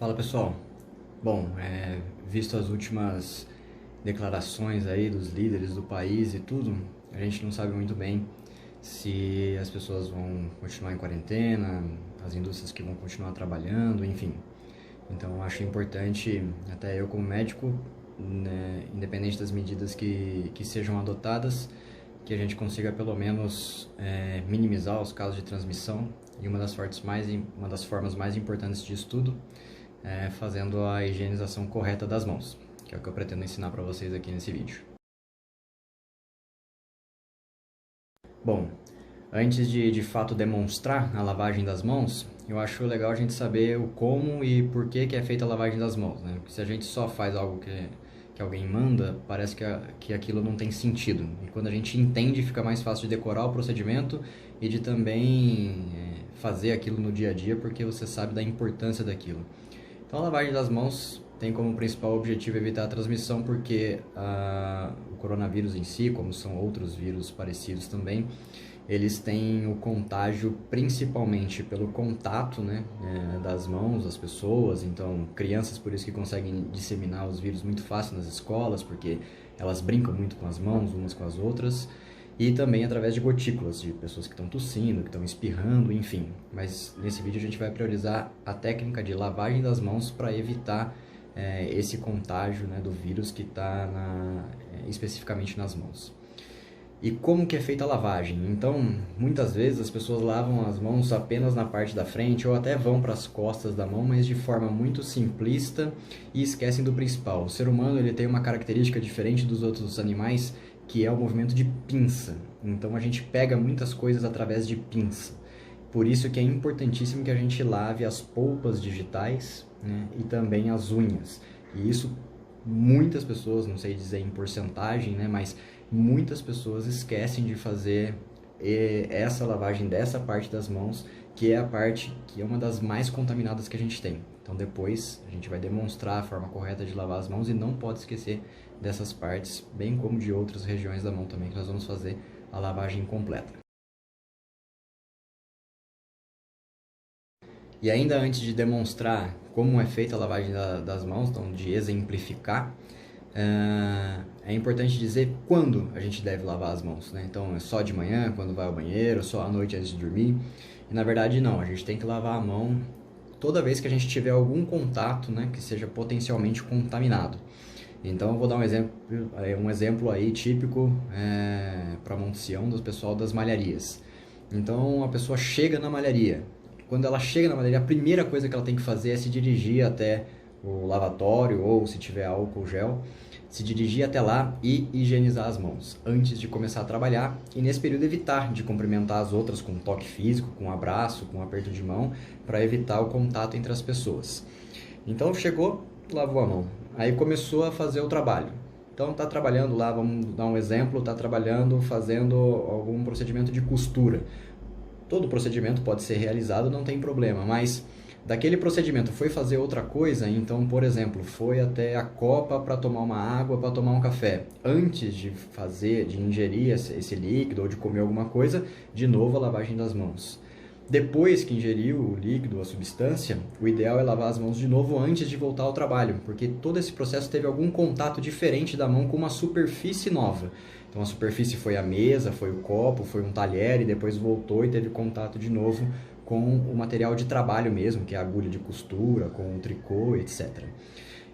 Fala pessoal, bom, visto as últimas declarações aí dos líderes do país e tudo, a gente não sabe muito bem se as pessoas vão continuar em quarentena, as indústrias que vão continuar trabalhando, enfim. Então acho importante, até eu como médico, né, independente das medidas que sejam adotadas, que a gente consiga pelo menos minimizar os casos de transmissão. E uma das formas mais importantes disso tudo fazendo a higienização correta das mãos, que é o que eu pretendo ensinar para vocês aqui nesse vídeo. Bom, antes de fato demonstrar a lavagem das mãos, eu acho legal a gente saber o como e por que é feita a lavagem das mãos, né? Porque se a gente só faz algo que alguém manda, parece que aquilo não tem sentido. E quando a gente entende, fica mais fácil de decorar o procedimento e de também fazer aquilo no dia a dia, porque você sabe da importância daquilo. Então a lavagem das mãos tem como principal objetivo evitar a transmissão, porque o coronavírus em si, como são outros vírus parecidos também, eles têm o contágio principalmente pelo contato, né, das mãos das pessoas. Então crianças por isso que conseguem disseminar os vírus muito fácil nas escolas, porque elas brincam muito com as mãos umas com as outras. E também através de gotículas, de pessoas que estão tossindo, que estão espirrando, enfim. Mas nesse vídeo a gente vai priorizar a técnica de lavagem das mãos para evitar esse contágio, né, do vírus que está especificamente nas mãos. E como que é feita a lavagem? Então, muitas vezes as pessoas lavam as mãos apenas na parte da frente ou até vão para as costas da mão, mas de forma muito simplista e esquecem do principal. O ser humano ele tem uma característica diferente dos outros animais, que é o movimento de pinça. Então a gente pega muitas coisas através de pinça. Por isso que é importantíssimo que a gente lave as polpas digitais, né, e também as unhas. E isso muitas pessoas, não sei dizer em porcentagem, né, mas muitas pessoas esquecem de fazer essa lavagem dessa parte das mãos, que é a parte que é uma das mais contaminadas que a gente tem. Então depois a gente vai demonstrar a forma correta de lavar as mãos e não pode esquecer dessas partes, bem como de outras regiões da mão também, que nós vamos fazer a lavagem completa. E ainda antes de demonstrar como é feita a lavagem das mãos, então de exemplificar, é importante dizer quando a gente deve lavar as mãos, né? Então é só de manhã, quando vai ao banheiro, só à noite antes de dormir. E na verdade não, a gente tem que lavar a mão toda vez que a gente tiver algum contato, né, que seja potencialmente contaminado. Então eu vou dar um exemplo aí típico para Monte Sião do pessoal das malharias. Então a pessoa chega na malharia. Quando ela chega na malharia, a primeira coisa que ela tem que fazer é se dirigir até o lavatório ou, se tiver álcool gel, se dirigir até lá e higienizar as mãos antes de começar a trabalhar, e nesse período evitar de cumprimentar as outras com toque físico, com abraço, com aperto de mão, para evitar o contato entre as pessoas. Então chegou, lavou a mão, aí começou a fazer o trabalho. Então está trabalhando lá, vamos dar um exemplo, está trabalhando fazendo algum procedimento de costura. Todo procedimento pode ser realizado, não tem problema, mas daquele procedimento foi fazer outra coisa, então, por exemplo, foi até a copa para tomar uma água, para tomar um café. Antes de ingerir esse líquido ou de comer alguma coisa, de novo a lavagem das mãos. Depois que ingeriu o líquido, a substância, o ideal é lavar as mãos de novo antes de voltar ao trabalho, porque todo esse processo teve algum contato diferente da mão com uma superfície nova. Então a superfície foi a mesa, foi o copo, foi um talher e depois voltou e teve contato de novo com o material de trabalho mesmo, que é a agulha de costura, com o tricô, etc.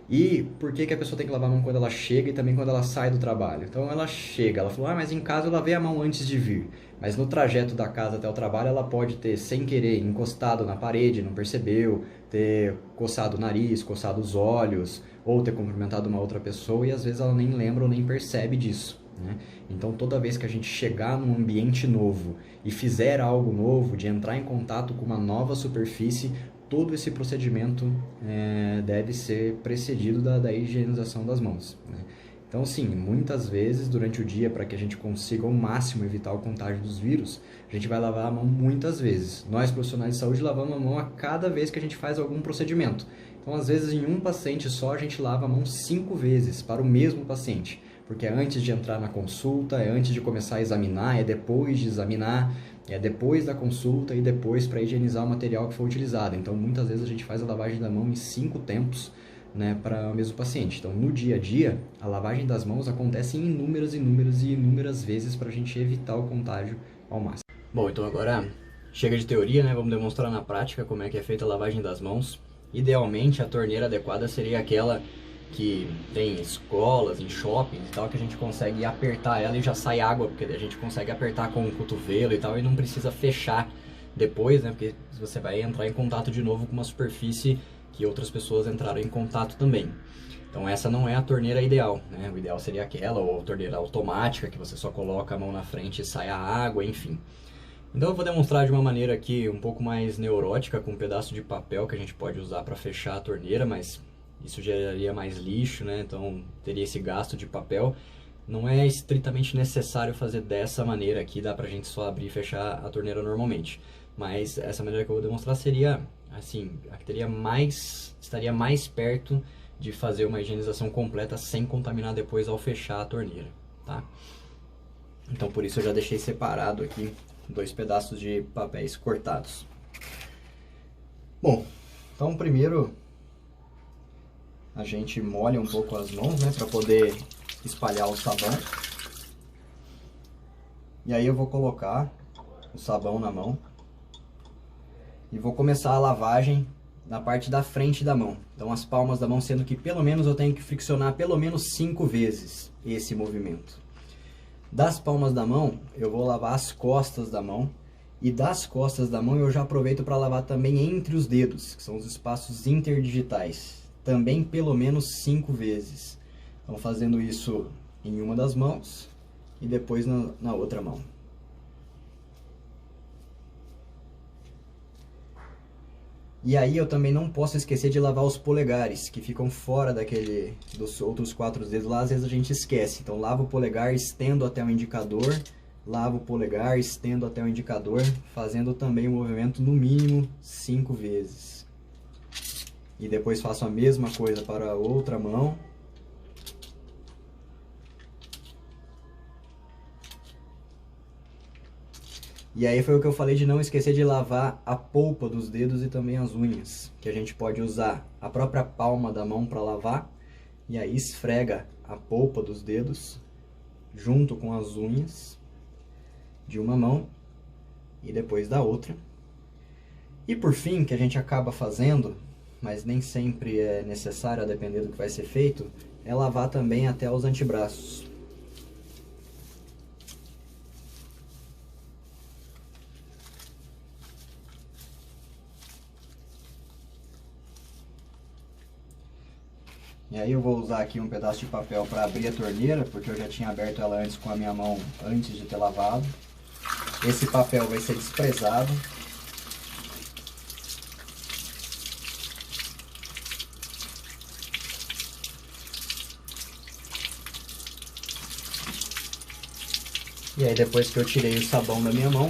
E por que a pessoa tem que lavar a mão quando ela chega e também quando ela sai do trabalho? Então ela chega, ela falou, mas em casa eu lavei a mão antes de vir. Mas no trajeto da casa até o trabalho ela pode ter, sem querer, encostado na parede, não percebeu, ter coçado o nariz, coçado os olhos, ou ter cumprimentado uma outra pessoa e às vezes ela nem lembra ou nem percebe disso, né? Então toda vez que a gente chegar num ambiente novo e fizer algo novo, de entrar em contato com uma nova superfície, todo esse procedimento deve ser precedido da higienização das mãos, né? Então sim, muitas vezes durante o dia, para que a gente consiga ao máximo evitar o contágio dos vírus, a gente vai lavar a mão muitas vezes. Nós profissionais de saúde lavamos a mão a cada vez que a gente faz algum procedimento. Então às vezes em um paciente só a gente lava a mão 5 vezes para o mesmo paciente, porque é antes de entrar na consulta, é antes de começar a examinar, é depois de examinar, é depois da consulta e depois para higienizar o material que foi utilizado. Então, muitas vezes a gente faz a lavagem da mão em 5 tempos, né, para o mesmo paciente. Então, no dia a dia, a lavagem das mãos acontece em inúmeras vezes para a gente evitar o contágio ao máximo. Bom, então agora chega de teoria, né? Vamos demonstrar na prática como é que é feita a lavagem das mãos. Idealmente, a torneira adequada seria aquela que tem em escolas, em shoppings e tal, que a gente consegue apertar ela e já sai água, porque a gente consegue apertar com o cotovelo e tal, e não precisa fechar depois, né? Porque você vai entrar em contato de novo com uma superfície que outras pessoas entraram em contato também. Então essa não é a torneira ideal, né? O ideal seria aquela, ou a torneira automática, que você só coloca a mão na frente e sai a água, enfim. Então eu vou demonstrar de uma maneira aqui um pouco mais neurótica, com um pedaço de papel que a gente pode usar para fechar a torneira, mas isso geraria mais lixo, né? Então teria esse gasto de papel. Não é estritamente necessário fazer dessa maneira aqui, dá pra gente só abrir e fechar a torneira normalmente. Mas essa maneira que eu vou demonstrar seria, assim, a que estaria mais perto de fazer uma higienização completa sem contaminar depois ao fechar a torneira, tá? Então por isso eu já deixei separado aqui 2 pedaços de papéis cortados. Bom, então primeiro a gente molha um pouco as mãos, né, para poder espalhar o sabão. E aí eu vou colocar o sabão na mão e vou começar a lavagem na parte da frente da mão. Então as palmas da mão, sendo que pelo menos eu tenho que friccionar pelo menos 5 vezes esse movimento. Das palmas da mão, eu vou lavar as costas da mão. E das costas da mão eu já aproveito para lavar também entre os dedos, que são os espaços interdigitais. Também pelo menos 5 vezes. Então fazendo isso em uma das mãos e depois na outra mão. E aí eu também não posso esquecer de lavar os polegares, que ficam fora dos outros 4 dedos lá, às vezes a gente esquece. Então lavo o polegar, estendo até o indicador, lavo o polegar, estendo até o indicador, fazendo também o movimento no mínimo 5 vezes. E depois faço a mesma coisa para a outra mão. E aí foi o que eu falei de não esquecer de lavar a polpa dos dedos e também as unhas, que a gente pode usar a própria palma da mão para lavar, e aí esfrega a polpa dos dedos junto com as unhas de uma mão e depois da outra. E por fim, que a gente acaba fazendo, mas nem sempre é necessário a depender do que vai ser feito, é lavar também até os antebraços. E aí eu vou usar aqui um pedaço de papel para abrir a torneira, porque eu já tinha aberto ela antes com a minha mão, antes de ter lavado. Esse papel vai ser desprezado. E aí depois que eu tirei o sabão da minha mão,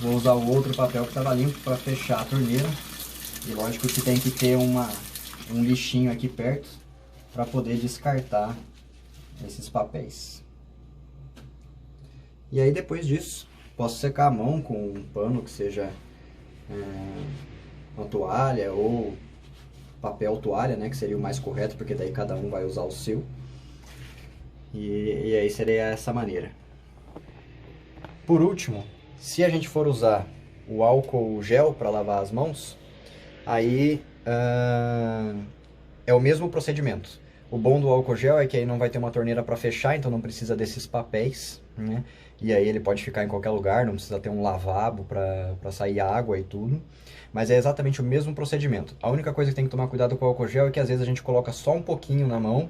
vou usar o outro papel que estava limpo para fechar a torneira. E lógico que tem que ter um lixinho aqui perto para poder descartar esses papéis. E aí depois disso, posso secar a mão com um pano que seja uma toalha ou papel toalha, né, que seria o mais correto, porque daí cada um vai usar o seu. E aí seria essa maneira. Por último, se a gente for usar o álcool gel para lavar as mãos, aí é o mesmo procedimento. O bom do álcool gel é que aí não vai ter uma torneira para fechar, então não precisa desses papéis, né? E aí ele pode ficar em qualquer lugar, não precisa ter um lavabo para sair água e tudo. Mas é exatamente o mesmo procedimento. A única coisa que tem que tomar cuidado com o álcool gel é que às vezes a gente coloca só um pouquinho na mão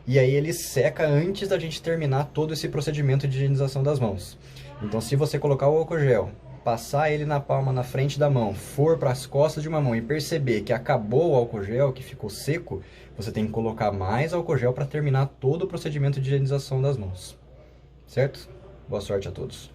e aí ele seca antes da gente terminar todo esse procedimento de higienização das mãos. Então se você colocar o álcool gel, passar ele na palma, na frente da mão, for para as costas de uma mão e perceber que acabou o álcool gel, que ficou seco, você tem que colocar mais álcool gel para terminar todo o procedimento de higienização das mãos. Certo? Boa sorte a todos.